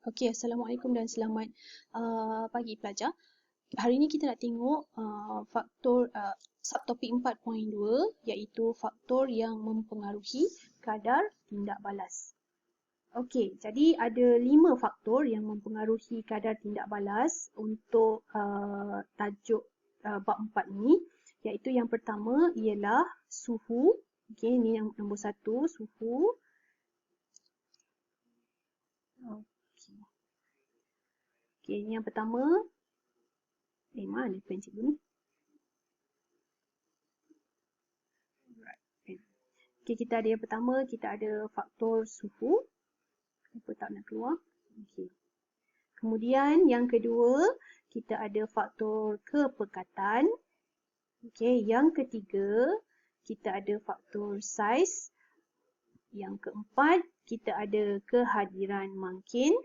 Okey, Assalamualaikum dan selamat pagi pelajar. Hari ini kita nak tengok subtopik 4.2 iaitu faktor yang mempengaruhi kadar tindak balas. Okey, jadi ada 5 faktor yang mempengaruhi kadar tindak balas untuk tajuk bab 4 ni, iaitu yang pertama ialah suhu. Okey, ni yang nombor 1, suhu. Okey, yang pertama. Mana pen cikgu ni? Okey, kita ada yang pertama, kita ada faktor suhu. Kenapa tak nak keluar? Okey. Kemudian yang kedua, kita ada faktor kepekatan. Okey, yang ketiga, kita ada faktor saiz. Yang keempat, kita ada kehadiran mangkin.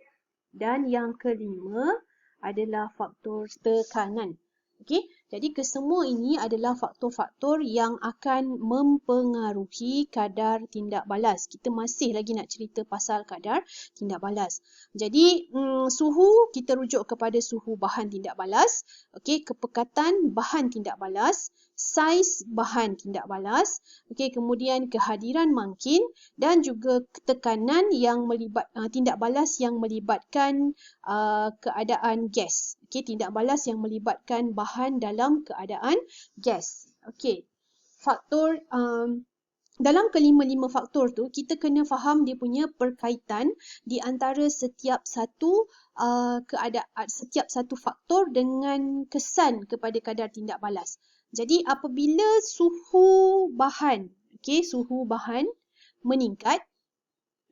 Dan yang kelima adalah faktor tekanan. Okey, jadi kesemua ini adalah faktor-faktor yang akan mempengaruhi kadar tindak balas. Kita masih lagi nak cerita pasal kadar tindak balas. Jadi, suhu kita rujuk kepada suhu bahan tindak balas. Okey, kepekatan bahan tindak balas, saiz bahan tindak balas, okey, kemudian kehadiran mangkin dan juga tekanan yang tindak balas yang melibatkan keadaan gas. Okey, tindak balas yang melibatkan bahan dalam keadaan gas. Okey. Faktor dalam kelima-lima faktor tu kita kena faham dia punya perkaitan di antara setiap satu setiap satu faktor dengan kesan kepada kadar tindak balas. Jadi apabila suhu bahan, okey, suhu bahan meningkat,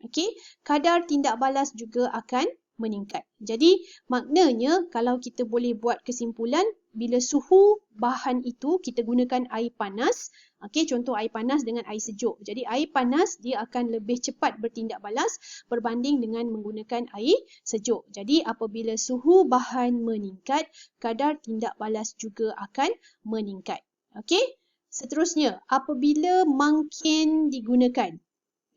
okey, kadar tindak balas juga akan meningkat. Jadi maknanya kalau kita boleh buat kesimpulan, bila suhu bahan itu kita gunakan air panas, okey, contoh air panas dengan air sejuk. Jadi air panas dia akan lebih cepat bertindak balas berbanding dengan menggunakan air sejuk. Jadi apabila suhu bahan meningkat, kadar tindak balas juga akan meningkat. Okey? Seterusnya, apabila mangkin digunakan,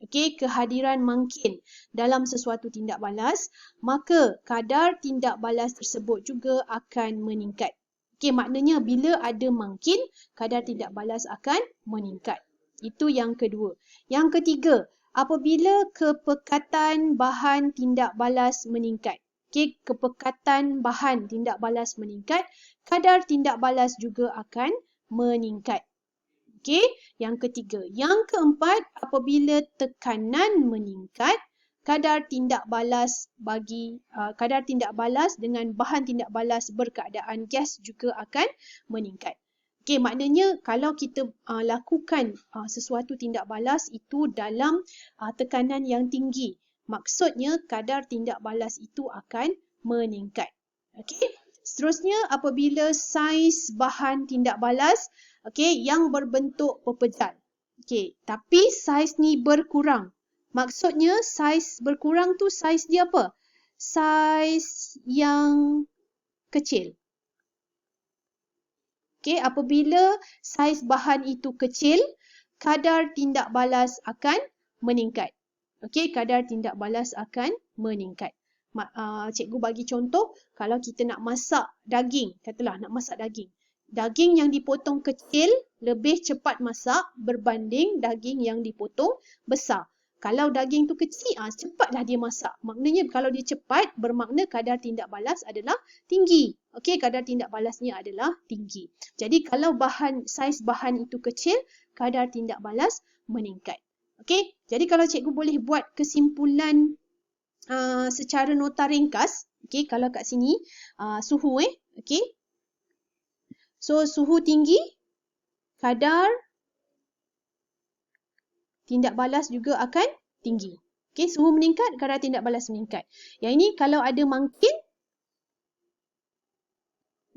okey, kehadiran mangkin dalam sesuatu tindak balas, maka kadar tindak balas tersebut juga akan meningkat. Okey, maknanya bila ada mangkin, kadar tindak balas akan meningkat. Itu yang kedua. Yang ketiga, apabila kepekatan bahan tindak balas meningkat. Okey, kepekatan bahan tindak balas meningkat, kadar tindak balas juga akan meningkat. Okey, yang ketiga. Yang keempat, apabila tekanan meningkat, kadar tindak balas dengan bahan tindak balas berkeadaan gas juga akan meningkat. Okey, maknanya kalau kita lakukan sesuatu tindak balas itu dalam tekanan yang tinggi, maksudnya kadar tindak balas itu akan meningkat. Okey, seterusnya apabila saiz bahan tindak balas, okey, yang berbentuk pepejal. Okey, tapi saiz ni berkurang. Maksudnya saiz berkurang tu saiz dia apa? Saiz yang kecil. Okey, apabila saiz bahan itu kecil, kadar tindak balas akan meningkat. Okey, kadar tindak balas akan meningkat. Cikgu bagi contoh, kalau kita nak masak daging, katalah nak masak daging. Daging yang dipotong kecil lebih cepat masak berbanding daging yang dipotong besar. Kalau daging tu kecil, cepatlah dia masak. Maknanya kalau dia cepat, bermakna kadar tindak balas adalah tinggi. Okey, kadar tindak balasnya adalah tinggi. Jadi kalau saiz bahan itu kecil, kadar tindak balas meningkat. Okey, jadi kalau cikgu boleh buat kesimpulan secara nota ringkas, okey, kalau kat sini suhu okey. So suhu tinggi, kadar tindak balas juga akan tinggi. Okey, suhu meningkat, kadar tindak balas meningkat. Yang ini kalau ada mangkin,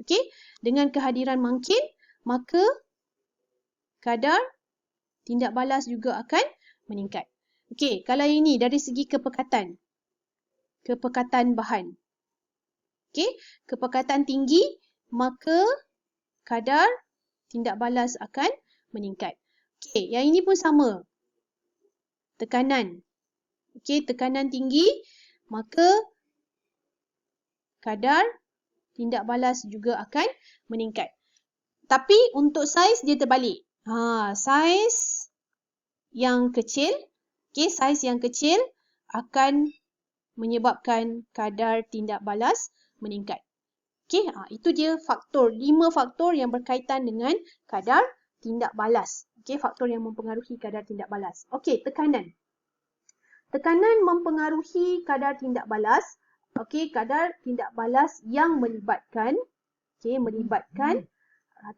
okey, dengan kehadiran mangkin, maka kadar tindak balas juga akan meningkat. Okey, kalau yang ini dari segi kepekatan. Kepekatan bahan. Okey, kepekatan tinggi, maka kadar tindak balas akan meningkat. Okey, yang ini pun sama. Tekanan. Okey, tekanan tinggi, maka kadar tindak balas juga akan meningkat. Tapi untuk saiz dia terbalik. Saiz yang kecil, saiz yang kecil akan menyebabkan kadar tindak balas meningkat. Itu dia faktor, 5 faktor yang berkaitan dengan kadar tindak balas. Faktor yang mempengaruhi kadar tindak balas. Tekanan. Tekanan mempengaruhi kadar tindak balas. Kadar tindak balas yang melibatkan,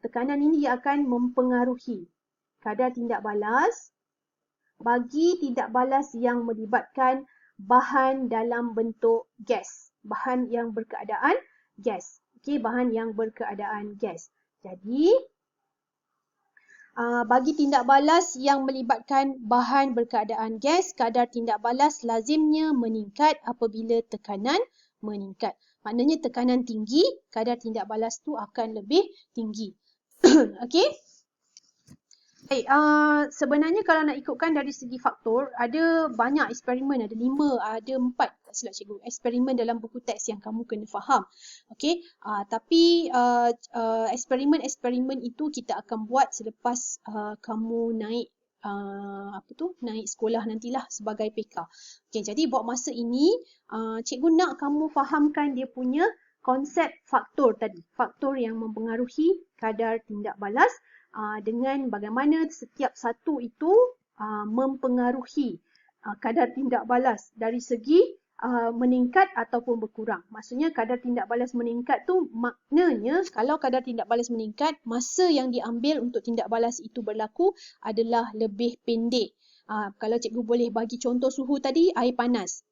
tekanan ini dia akan mempengaruhi kadar tindak balas bagi tindak balas yang melibatkan bahan dalam bentuk gas. Bahan yang berkeadaan gas. Bahan yang berkeadaan gas. Jadi, bagi tindak balas yang melibatkan bahan berkeadaan gas, kadar tindak balas lazimnya meningkat apabila tekanan meningkat. Maknanya tekanan tinggi, kadar tindak balas tu akan lebih tinggi. Baik, sebenarnya kalau nak ikutkan dari segi faktor, ada banyak eksperimen, ada 5, ada 4, tak silap cikgu, eksperimen dalam buku teks yang kamu kena faham. Tapi eksperimen-eksperimen itu kita akan buat selepas kamu naik naik sekolah nantilah sebagai PK. Jadi buat masa ini, cikgu nak kamu fahamkan dia punya konsep faktor tadi. Faktor yang mempengaruhi kadar tindak balas dengan bagaimana setiap satu itu mempengaruhi kadar tindak balas dari segi meningkat ataupun berkurang. Maksudnya kadar tindak balas meningkat tu maknanya kalau kadar tindak balas meningkat, masa yang diambil untuk tindak balas itu berlaku adalah lebih pendek. Kalau cikgu boleh bagi contoh suhu tadi, air panas.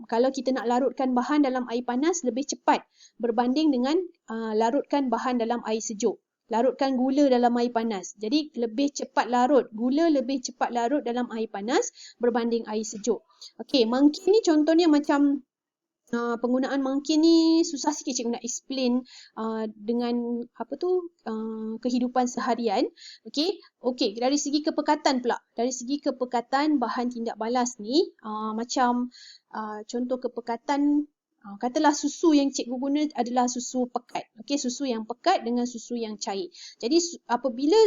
Kalau kita nak larutkan bahan dalam air panas lebih cepat berbanding dengan larutkan bahan dalam air sejuk. Larutkan gula dalam air panas. Jadi lebih cepat larut. Gula lebih cepat larut dalam air panas berbanding air sejuk. Monkey ni contohnya macam penggunaan monkey ni susah sikit cikgu nak explain dengan kehidupan seharian. Dari segi kepekatan pula. Dari segi kepekatan bahan tindak balas ni macam contoh kepekatan, katalah susu yang cikgu guna adalah susu pekat. Susu yang pekat dengan susu yang cair. Jadi apabila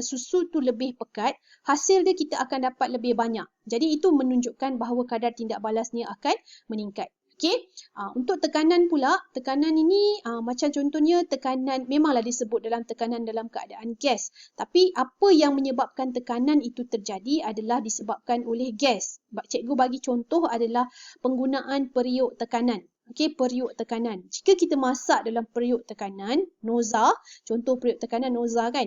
susu tu lebih pekat, hasil dia kita akan dapat lebih banyak. Jadi itu menunjukkan bahawa kadar tindak balasnya akan meningkat. Untuk tekanan pula, tekanan ini macam contohnya tekanan, memanglah disebut dalam tekanan dalam keadaan gas. Tapi apa yang menyebabkan tekanan itu terjadi adalah disebabkan oleh gas. Cikgu bagi contoh adalah penggunaan periuk tekanan. Periuk tekanan. Jika kita masak dalam periuk tekanan, noza, contoh periuk tekanan noza kan.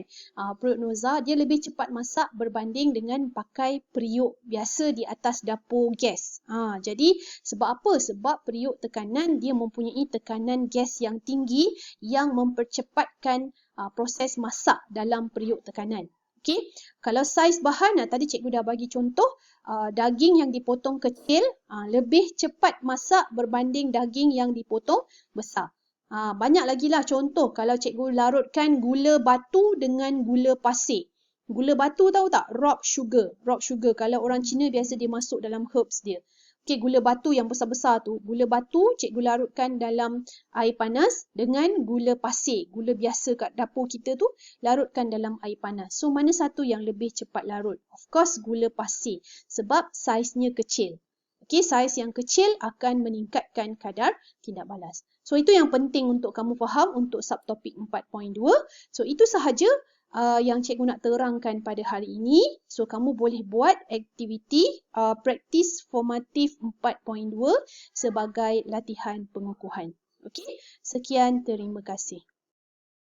Periuk noza, dia lebih cepat masak berbanding dengan pakai periuk biasa di atas dapur gas. Jadi, sebab apa? Sebab periuk tekanan, dia mempunyai tekanan gas yang tinggi yang mempercepatkan proses masak dalam periuk tekanan. Kalau saiz bahan, tadi cikgu dah bagi contoh, daging yang dipotong kecil lebih cepat masak berbanding daging yang dipotong besar. Banyak lagi lah contoh kalau cikgu larutkan gula batu dengan gula pasir. Gula batu tahu tak? Rock sugar. Rock sugar. Kalau orang Cina biasa dia masuk dalam herbs dia. Gula batu yang besar-besar tu. Gula batu cikgu larutkan dalam air panas dengan gula pasir. Gula biasa kat dapur kita tu larutkan dalam air panas. So, mana satu yang lebih cepat larut? Of course, gula pasir. Sebab saiznya kecil. Saiz yang kecil akan meningkatkan kadar tindak balas. So, itu yang penting untuk kamu faham untuk subtopik 4.2. So, itu sahaja yang cikgu nak terangkan pada hari ini. So, kamu boleh buat aktiviti praktis formatif 4.2 sebagai latihan pengukuhan. Sekian, terima kasih.